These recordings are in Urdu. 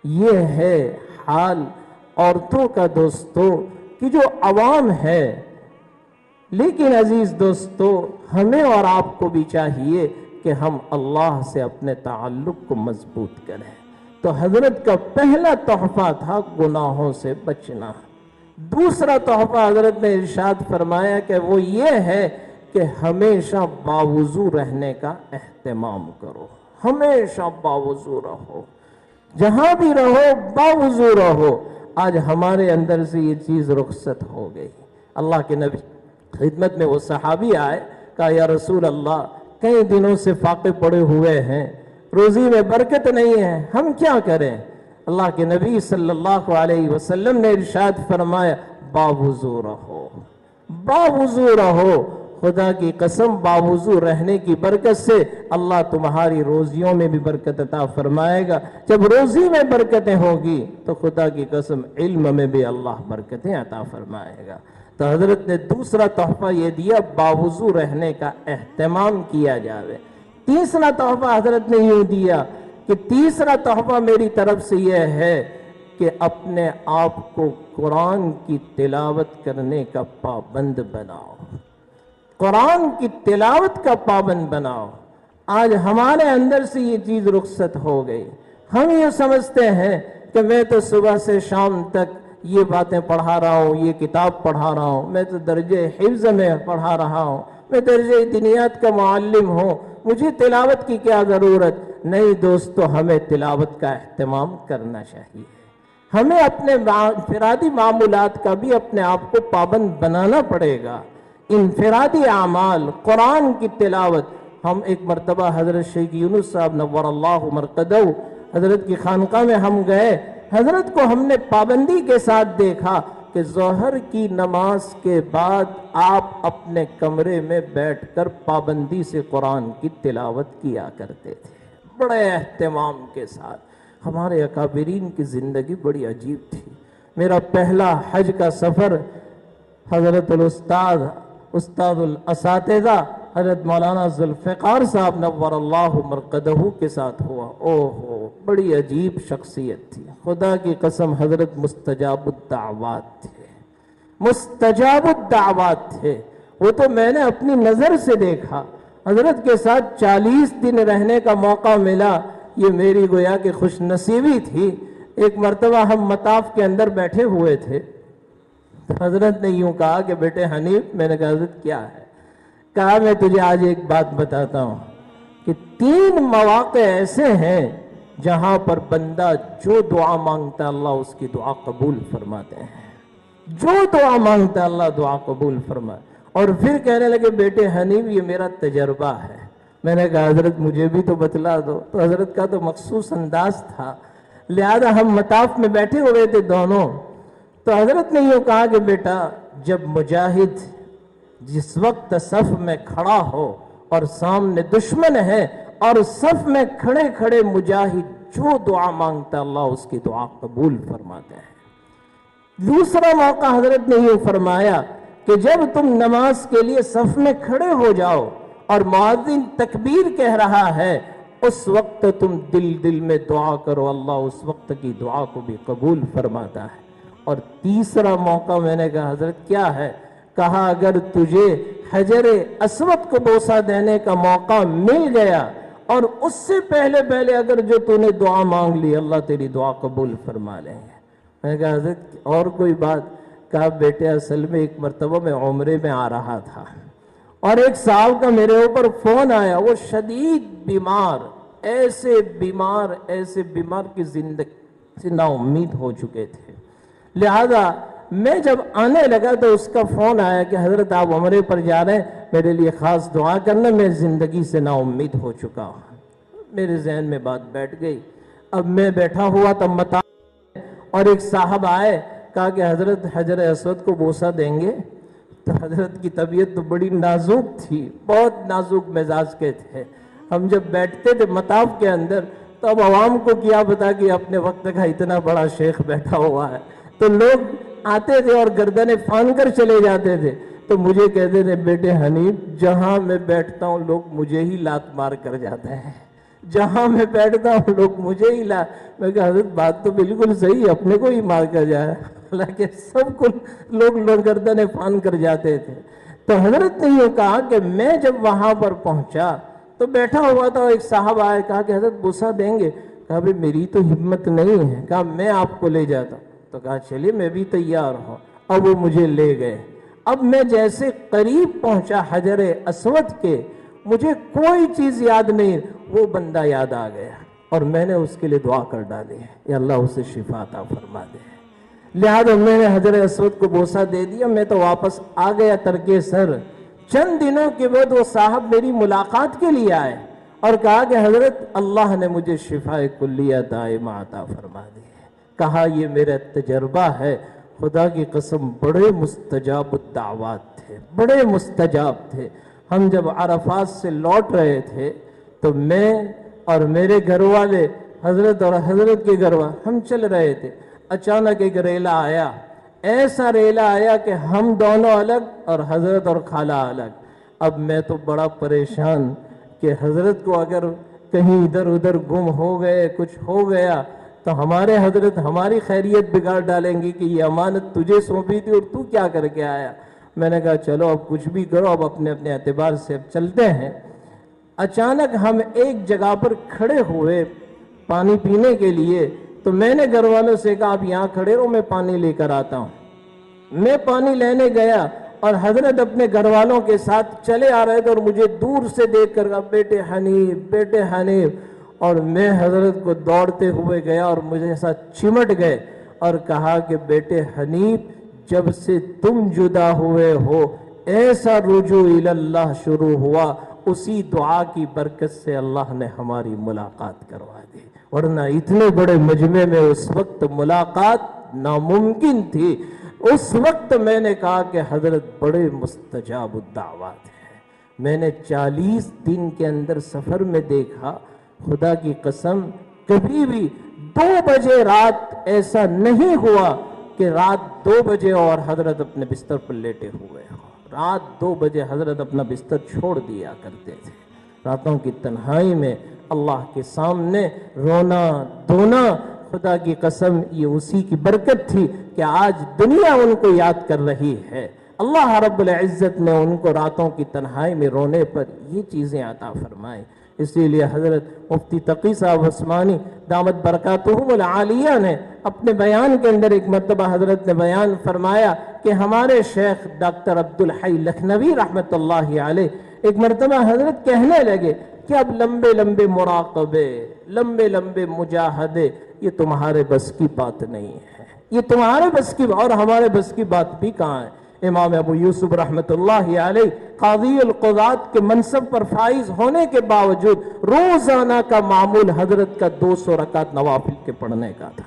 یہ ہے حال عورتوں کا دوستو کہ جو عوام ہے. لیکن عزیز دوستو ہمیں اور آپ کو بھی چاہیے کہ ہم اللہ سے اپنے تعلق کو مضبوط کریں. تو حضرت کا پہلا تحفہ تھا گناہوں سے بچنا. دوسرا تحفہ حضرت نے ارشاد فرمایا کہ وہ یہ ہے کہ ہمیشہ باوضو رہنے کا اہتمام کرو. ہمیشہ باوضو رہو، جہاں بھی رہو باوضو رہو. آج ہمارے اندر سے یہ چیز رخصت ہو گئی. اللہ کے نبی خدمت میں وہ صحابی آئے، کہا یا رسول اللہ کئی دنوں سے فاقے پڑے ہوئے ہیں، روزی میں برکت نہیں ہے، ہم کیا کریں؟ اللہ کے نبی صلی اللہ علیہ وسلم نے ارشاد فرمایا باوضو رہو، باوضو رہو. خدا کی قسم باوضو رہنے کی برکت سے اللہ تمہاری روزیوں میں بھی برکت عطا فرمائے گا. جب روزی میں برکتیں ہوگی تو خدا کی قسم علم میں بھی اللہ برکتیں عطا فرمائے گا. تو حضرت نے دوسرا تحفہ یہ دیا باوضو رہنے کا اہتمام کیا جاوے. تیسرا تحفہ حضرت نے یوں دیا کہ تیسرا تحفہ میری طرف سے یہ ہے کہ اپنے آپ کو قرآن کی تلاوت کرنے کا پابند بناؤ. قرآن کی تلاوت کا پابند بناؤ. آج ہمارے اندر سے یہ چیز رخصت ہو گئی. ہم یہ سمجھتے ہیں کہ میں تو صبح سے شام تک یہ باتیں پڑھا رہا ہوں، یہ کتاب پڑھا رہا ہوں، میں تو درجہ حفظ میں پڑھا رہا ہوں، میں درجہ دینیات کا معلم ہوں، مجھے تلاوت کی کیا ضرورت؟ نہیں دوستو، ہمیں تلاوت کا اہتمام کرنا چاہیے. ہمیں اپنے انفرادی معمولات کا بھی اپنے آپ کو پابند بنانا پڑے گا. انفرادی اعمال، قرآن کی تلاوت. ہم ایک مرتبہ حضرت شیخ یونس صاحب نور اللہ مرقدہ حضرت کی خانقاہ میں ہم گئے. حضرت کو ہم نے پابندی کے ساتھ دیکھا کہ ظہر کی نماز کے بعد آپ اپنے کمرے میں بیٹھ کر پابندی سے قرآن کی تلاوت کیا کرتے تھے، بڑے اہتمام کے ساتھ. ہمارے اکابرین کی زندگی بڑی عجیب تھی. میرا پہلا حج کا سفر حضرت استاد الاساتذہ حضرت مولانا ذوالفقار صاحب نور اللہ مرقدہ کے ساتھ ہوا. اوہو، بڑی عجیب شخصیت تھی. خدا کی قسم حضرت مستجاب الدعوات تھے، مستجاب الدعوات تھے. وہ تو میں نے اپنی نظر سے دیکھا. حضرت کے ساتھ 40 دن رہنے کا موقع ملا. یہ میری گویا کہ خوش نصیبی تھی. ایک مرتبہ ہم مطاف کے اندر بیٹھے ہوئے تھے. حضرت نے یوں کہا کہ بیٹے حنیف. میں نے کہا حضرت کیا ہے؟ کہا میں تجھے آج ایک بات بتاتا ہوں کہ 3 مواقع ایسے ہیں جہاں پر بندہ جو دعا مانگتا اللہ اس کی دعا قبول فرماتے ہیں. جو دعا مانگتا اللہ دعا قبول فرمائے. اور پھر کہنے لگے بیٹے حنیف یہ میرا تجربہ ہے. میں نے کہا حضرت مجھے بھی تو بتلا دو. تو حضرت کا تو مخصوص انداز تھا، لہذا ہم مطاف میں بیٹھے ہوئے تھے دونوں. تو حضرت نے یوں کہا کہ بیٹا جب مجاہد جس وقت صف میں کھڑا ہو اور سامنے دشمن ہے اور صف میں کھڑے کھڑے مجاہد جو دعا مانگتا اللہ اس کی دعا قبول فرماتے ہیں. دوسرا موقع حضرت نے یوں فرمایا کہ جب تم نماز کے لیے صف میں کھڑے ہو جاؤ اور مؤذن تکبیر کہہ رہا ہے اس وقت تم دل دل میں دعا کرو اللہ اس وقت کی دعا کو بھی قبول فرماتا ہے. اور تیسرا موقع میں نے کہا حضرت کیا ہے؟ کہا اگر تجھے حجر اسود کو بوسہ دینے کا موقع مل گیا اور اس سے پہلے پہلے اگر جو تو نے دعا مانگ لی اللہ تیری دعا قبول فرما لیں گے. میں نے کہا حضرت اور کوئی بات؟ کہا بیٹے اصل میں ایک مرتبہ میں عمرے میں آ رہا تھا اور ایک صاحب کا میرے اوپر فون آیا. وہ شدید بیمار، ایسے بیمار کی زندگی سے نا امید ہو چکے تھے. لہذا میں جب آنے لگا تو اس کا فون آیا کہ حضرت آپ عمرے پر جا رہے ہیں، میرے لیے خاص دعا کرنا، میں زندگی سے نا امید ہو چکا ہوں. میرے ذہن میں بات بیٹھ گئی. اب میں بیٹھا ہوا تب مطالعہ اور ایک صاحب آئے، کہا کہ حضرت حجر اسود کو بوسہ دیں گے. تو حضرت کی طبیعت تو بڑی نازک تھی، بہت نازک مزاج کے تھے. ہم جب بیٹھتے تھے مطاف کے اندر تو اب عوام کو کیا پتا کہ اپنے وقت کا اتنا بڑا شیخ بیٹھا ہوا ہے، تو لوگ آتے تھے اور گردنیں پھان کر چلے جاتے تھے. تو مجھے کہتے تھے بیٹے حنیف جہاں میں بیٹھتا ہوں لوگ مجھے ہی لات مار کر جاتے ہیں، جہاں میں بیٹھتا ہوں لوگ مجھے ہی میں کہا حضرت بات تو بالکل صحیح ہے، اپنے کو ہی مار کر جائے، حالانکہ سب کو لوگ گردنیں پھان کر جاتے تھے۔ تو حضرت نے یہ کہا کہ میں جب وہاں پر پہنچا تو بیٹھا ہوا تھا، ایک صاحب آئے، کہا کہ حضرت بوسہ دیں گے؟ کہا بھی میری تو ہمت نہیں ہے، کہا میں آپ کو لے جاتا ہوں۔ تو کہا چلیے میں بھی تیار ہوں۔ اب وہ مجھے لے گئے۔ اب میں جیسے قریب پہنچا حجر اسود کے، مجھے کوئی چیز یاد نہیں، وہ بندہ یاد آ گیا اور میں نے اس کے لیے دعا کر ڈالی، یا اللہ اسے شفا عطا فرما دے۔ لہذا میں نے حجر اسود کو بوسہ دے دیا، میں تو واپس آ گیا ترکے سر۔ چند دنوں کے بعد وہ صاحب میری ملاقات کے لیے آئے اور کہا کہ حضرت اللہ نے مجھے شفا کلیہ دائمہ عطا فرما دی ہے۔ کہا یہ میرا تجربہ ہے، خدا کی قسم بڑے مستجاب الدعوات تھے، بڑے مستجاب تھے۔ ہم جب عرفات سے لوٹ رہے تھے تو میں اور میرے گھر والے، حضرت اور حضرت کے گھر والے، ہم چل رہے تھے، اچانک ایک ریلا آیا، ایسا ریلا آیا کہ ہم دونوں الگ اور حضرت اور خالہ الگ۔ اب میں تو بڑا پریشان کہ حضرت کو اگر کہیں ادھر ادھر گم ہو گئے، کچھ ہو گیا تو ہمارے حضرت ہماری خیریت بگاڑ ڈالیں گی کہ یہ امانت تجھے سونپی تھی اور تو کیا کر کے آیا۔ میں نے کہا چلو اب کچھ بھی کرو، اب اپنے اپنے اعتبار سے اب چلتے ہیں۔ اچانک ہم ایک جگہ پر کھڑے ہوئے پانی پینے کے لیے، تو میں نے گھر والوں سے کہا آپ یہاں کھڑے رہو، میں پانی لے کر آتا ہوں۔ میں پانی لینے گیا اور حضرت اپنے گھر والوں کے ساتھ چلے آ رہے تھے اور مجھے دور سے دیکھ کر کہا بیٹے حنیف، بیٹے حنیف، اور میں حضرت کو دوڑتے ہوئے گیا اور مجھے ساتھ چمٹ گئے اور کہا کہ بیٹے حنیف جب سے تم جدا ہوئے ہو ایسا رجوع اللہ شروع ہوا، اسی دعا کی برکت سے اللہ نے ہماری ملاقات کروا دی، ورنہ اتنے بڑے مجمع میں اس وقت ملاقات ناممکن تھی۔ اس وقت میں نے کہا کہ حضرت بڑے مستجاب الدعوات ہیں۔ میں نے 40 دن کے اندر سفر میں دیکھا، خدا کی قسم کبھی بھی 2 بجے رات ایسا نہیں ہوا کہ رات 2 بجے اور حضرت اپنے بستر پر لیٹے ہوئے ہو۔ رات 2 بجے حضرت اپنا بستر چھوڑ دیا کرتے تھے۔ راتوں کی تنہائی میں اللہ کے سامنے رونا دھونا، خدا کی قسم یہ اسی کی برکت تھی کہ آج دنیا ان کو یاد کر رہی ہے۔ اللہ رب العزت نے ان کو راتوں کی تنہائی میں رونے پر یہ چیزیں عطا فرمائیں۔ اسی لیے حضرت مفتی تقی صاحب عثمانی دامت برکاتہم العالیہ نے اپنے بیان کے اندر ایک مرتبہ حضرت نے بیان فرمایا کہ ہمارے شیخ ڈاکٹر عبدالحی لکھنوی رحمت اللہ علیہ ایک مرتبہ حضرت کہنے لگے کہ اب لمبے لمبے مراقبے، لمبے لمبے مجاہدے یہ تمہارے بس کی بات نہیں ہے، یہ تمہارے بس کی، اور ہمارے بس کی بات بھی کہاں ہے۔ امام ابو یوسف رحمت اللہ علیہ قاضی القضات کے منصب پر فائز ہونے کے باوجود روزانہ کا معمول حضرت کا 200 رکعت نوافل کے پڑھنے کا تھا۔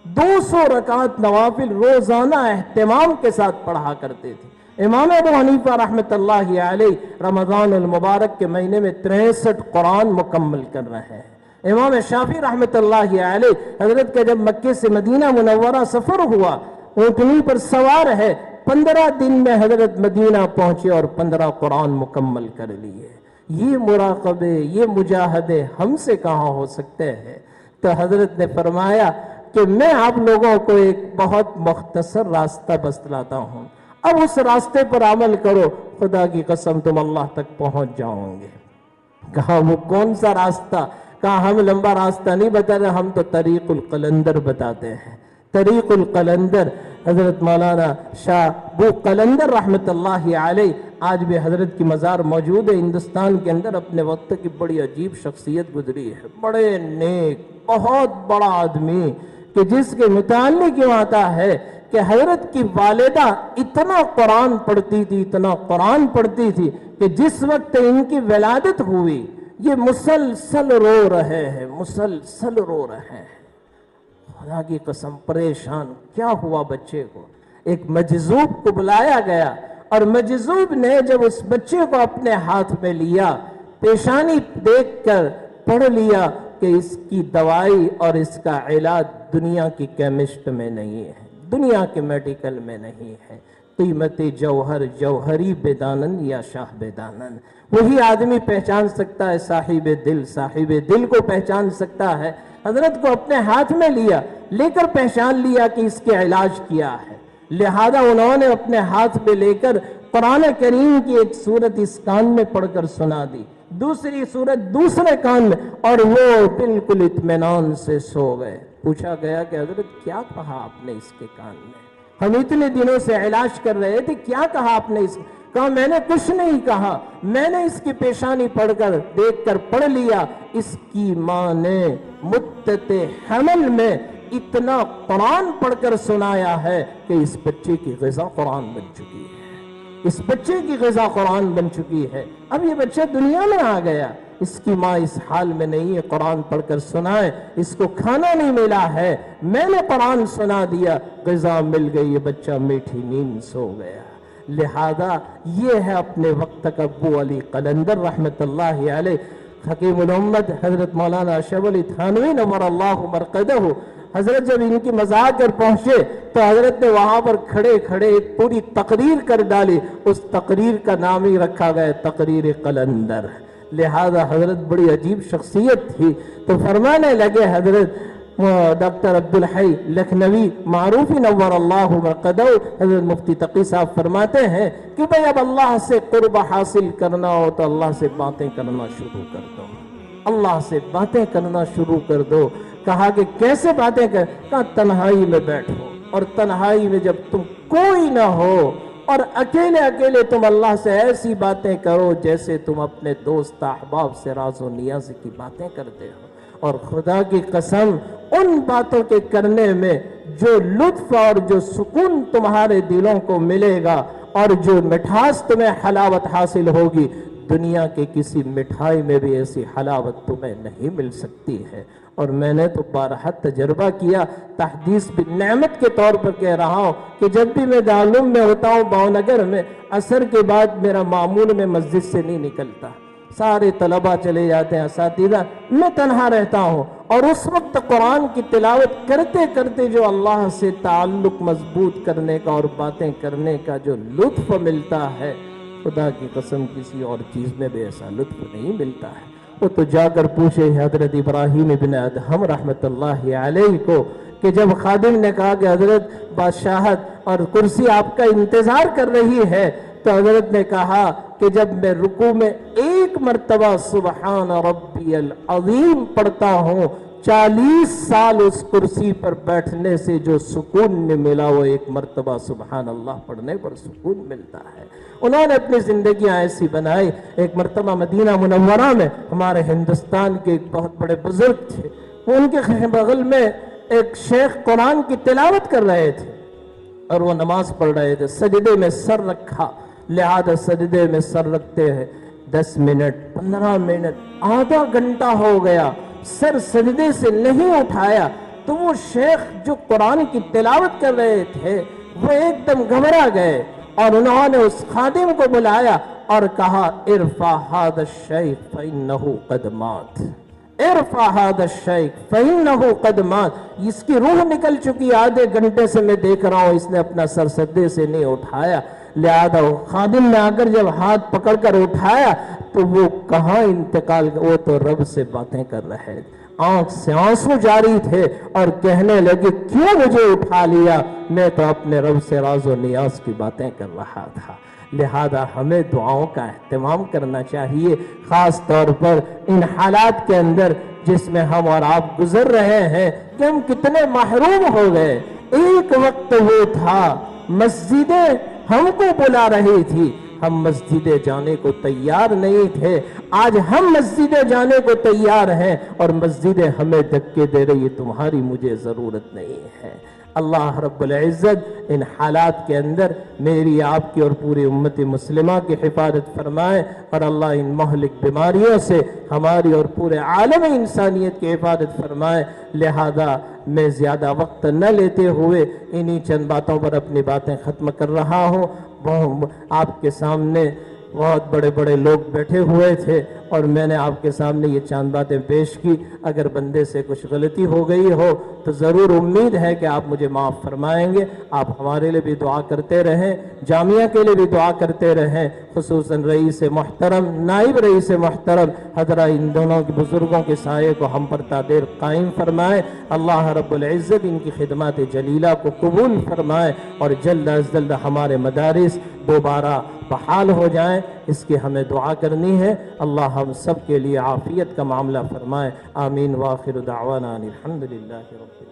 200 رکعت نوافل روزانہ اہتمام کے ساتھ پڑھا کرتے تھے۔ امام ابو حنیفہ رحمت اللہ علیہ رمضان المبارک کے مہینے میں 63 قرآن مکمل کر رہے ہیں۔ امام شافعی رحمت اللہ علیہ حضرت کا جب مکے سے مدینہ منورہ سفر ہوا، اونٹنی پر سوار ہے، 15 دن میں حضرت مدینہ پہنچے اور 15 قرآن مکمل کر لیے۔ یہ مراقبے، یہ مجاہدے ہم سے کہاں ہو سکتے ہیں؟ تو حضرت نے فرمایا کہ میں آپ لوگوں کو ایک بہت مختصر راستہ بتلاتا ہوں، اب اس راستے پر عمل کرو، خدا کی قسم تم اللہ تک پہنچ جاؤ گے۔ کہا وہ کون سا راستہ؟ کہا ہم لمبا راستہ نہیں بتا رہے، ہم تو طریق القلندر بتاتے ہیں۔ طریق القلندر حضرت مولانا شاہ بو قلندر رحمت اللہ علیہ، آج بھی حضرت کی مزار موجود ہے ہندوستان کے اندر، اپنے وقت کی بڑی عجیب شخصیت گزری ہے، بڑے نیک، بہت بڑا آدمی، کہ جس کے متعلق یوں آتا ہے کہ حضرت کی والدہ اتنا قرآن پڑھتی تھی، اتنا قرآن پڑھتی تھی کہ جس وقت ان کی ولادت ہوئی یہ مسلسل رو رہے ہیں، مسلسل رو رہے ہیں۔ خدا کی قسم پریشان، کیا ہوا بچے کو؟ ایک مجذوب کو بلایا گیا اور مجذوب نے جب اس بچے کو اپنے ہاتھ میں لیا، پیشانی دیکھ کر پڑھ لیا کہ اس کی دوائی اور اس کا علاج دنیا کی کیمسٹ میں نہیں ہے، دنیا کے میڈیکل میں نہیں ہے، قیمت جوہر جوہری بیدانن یا شاہ بیدانن، وہی آدمی پہچان سکتا ہے صاحب دل کو پہچان سکتا ہے۔ حضرت کو اپنے ہاتھ میں لے کر پہچان لیا کہ اس کے علاج کیا ہے، لہذا انہوں نے اپنے ہاتھ میں لے کر قرآن کریم کی ایک سورت اس کان میں پڑھ کر سنا دی، دوسری سورت دوسرے کان میں، اور وہ بالکل اطمینان سے سو گئے۔ پوچھا گیا کہ حضرت کیا کہا آپ نے اس کے کان میں؟ ہم اتنے دنوں سے علاج کر رہے تھے، کیا کہا آپ نے اس میں؟ کہا میں نے کچھ نہیں کہا، میں نے اس کی پیشانی پڑھ کر دیکھ کر پڑھ لیا، اس کی ماں نے مدت حمل میں اتنا قرآن پڑھ کر سنایا ہے کہ اس بچے کی غذا قرآن بن چکی ہے، اس بچے کی غذا قرآن بن چکی ہے۔ اب یہ بچہ دنیا میں آ گیا، اس کی ماں اس حال میں نہیں ہے قرآن پڑھ کر سنائے، اس کو کھانا نہیں ملا ہے، میں نے قرآن سنا دیا، غذا مل گئی، یہ بچہ میٹھی نیند سو گیا۔ لہذا یہ ہے اپنے وقت کا ابو علی قلندر رحمت اللہ علیہ، حکیم الامت حضرت مولانا اشرف علی تھانوی نور اللہ مرقدہ۔ حضرت جب ان کی مزار پر پہنچے تو حضرت نے وہاں پر کھڑے کھڑے ایک پوری تقریر کر ڈالی، اس تقریر کا نام ہی رکھا گیا تقریر قلندر۔ لہذا حضرت بڑی عجیب شخصیت تھی، تو فرمانے لگے حضرت ڈاکٹر عبدالحی لکھنوی معروف نور اللہ مرقدہ، حضرت مفتی تقی صاحب فرماتے ہیں کہ بھئی اب اللہ سے قرب حاصل کرنا ہو تو اللہ سے باتیں کرنا شروع کر دو، اللہ سے باتیں کرنا شروع کر دو۔ کہا کہ کیسے باتیں کر؟ کہا تنہائی میں بیٹھو، اور تنہائی میں جب تم کوئی نہ ہو اور اکیلے اکیلے تم اللہ سے ایسی باتیں کرو جیسے تم اپنے دوست احباب سے راز و نیاز کی باتیں کرتے ہو، اور خدا کی قسم ان باتوں کے کرنے میں جو لطف اور جو سکون تمہارے دلوں کو ملے گا اور جو مٹھاس تمہیں حلاوت حاصل ہوگی، دنیا کے کسی مٹھائی میں بھی ایسی حلاوت تمہیں نہیں مل سکتی ہے۔ اور میں نے تو بارہا تجربہ کیا، تحدیث بالنعمت کے طور پر کہہ رہا ہوں کہ جب بھی میں دارالعلوم میں ہوتا ہوں بھاونگر میں، عصر کے بعد میرا معمول میں مسجد سے نہیں نکلتا، سارے طلبہ چلے جاتے ہیں، اساتذہ، میں تنہا رہتا ہوں، اور اس وقت قرآن کی تلاوت کرتے کرتے جو اللہ سے تعلق مضبوط کرنے کا اور باتیں کرنے کا جو لطف ملتا ہے، خدا کی قسم کسی اور چیز میں بھی ایسا لطف نہیں ملتا ہے۔ وہ تو جا کر پوچھے حضرت ابراہیم ابن ادہم رحمت اللہ علیہ کو کہ جب خادم نے کہا کہ حضرت بادشاہت اور کرسی آپ کا انتظار کر رہی ہے، تو حضرت نے کہا کہ جب میں رکوع میں ایک مرتبہ سبحان ربی العظیم پڑھتا ہوں، 40 سال اس کرسی پر بیٹھنے سے جو سکون ملا وہ ایک مرتبہ سبحان اللہ پڑھنے پر سکون ملتا ہے۔ انہوں نے اپنی زندگیاں ایسی بنائی۔ ایک مرتبہ مدینہ منورہ میں ہمارے ہندوستان کے ایک بہت بڑے بزرگ تھے، ان کے بغل میں ایک شیخ قرآن کی تلاوت کر رہے تھے اور وہ نماز پڑھ رہے تھے، سجدے میں سر رکھا، لہذا سجدے میں سر رکھتے ہیں 10 منٹ 15 منٹ آدھا گھنٹہ ہو گیا، سر سجدے سے نہیں اٹھایا، تو وہ شیخ جو قرآن کی تلاوت کر رہے تھے وہ ایک دم گھبرا گئے، اور انہوں نے اس خادم کو بلایا اور کہا ارفع ھذا الشیخ فإنہ قد مات، ارفع ھذا الشیخ فإنہ قد مات، اس کی روح نکل چکی، آدھے گھنٹے سے میں دیکھ رہا ہوں اس نے اپنا سر سجدے سے نہیں اٹھایا۔ لہذا خادم نے آ کر جب ہاتھ پکڑ کر اٹھایا تو وہ کہاں انتقال، وہ تو رب سے باتیں کر رہے تھے، آنکھ سے آنسو جاری تھے، اور کہنے لگے کیوں مجھے اٹھا لیا، میں تو اپنے رب سے راز و نیاز کی باتیں کر رہا تھا۔ لہذا ہمیں دعاؤں کا اہتمام کرنا چاہیے، خاص طور پر ان حالات کے اندر جس میں ہم اور آپ گزر رہے ہیں کہ ہم کتنے محروم ہو گئے۔ ایک وقت وہ تھا مسجدیں ہم کو بلا رہی تھی، ہم مسجدیں جانے کو تیار نہیں تھے، آج ہم مسجدیں جانے کو تیار ہیں اور مسجدیں ہمیں دھکے دے رہی، تمہاری مجھے ضرورت نہیں ہے۔ اللہ رب العزت ان حالات کے اندر میری آپ کی اور پوری امت مسلمہ کی حفاظت فرمائے، اور اللہ ان مہلک بیماریوں سے ہماری اور پورے عالم انسانیت کی حفاظت فرمائے۔ لہذا میں زیادہ وقت نہ لیتے ہوئے انہی چند باتوں پر اپنی باتیں ختم کر رہا ہوں۔ آپ کے سامنے بہت بڑے بڑے لوگ بیٹھے ہوئے تھے اور میں نے آپ کے سامنے یہ چند باتیں پیش کی. اگر بندے سے کچھ غلطی ہو گئی ہو تو ضرور امید ہے کہ آپ مجھے معاف فرمائیں گے. آپ ہمارے لیے بھی دعا کرتے رہیں, جامعہ کے لیے بھی دعا کرتے رہیں, خصوصاً رئیس محترم, نائب رئیس محترم حضرات ان دونوں کے بزرگوں کے سائے کو ہم پر تا دیر قائم فرمائے. اللہ رب العزت ان کی خدمات جلیلہ کو قبول فرمائے اور جلد از جلد ہمارے مدارس دوبارہ بحال ہو جائیں, اس کی ہمیں دعا کرنی ہے. اللہ ہم سب کے لیے عافیت کا معاملہ فرمائے. آمین. وآخر دعوانا الحمدللہ رب العالمین.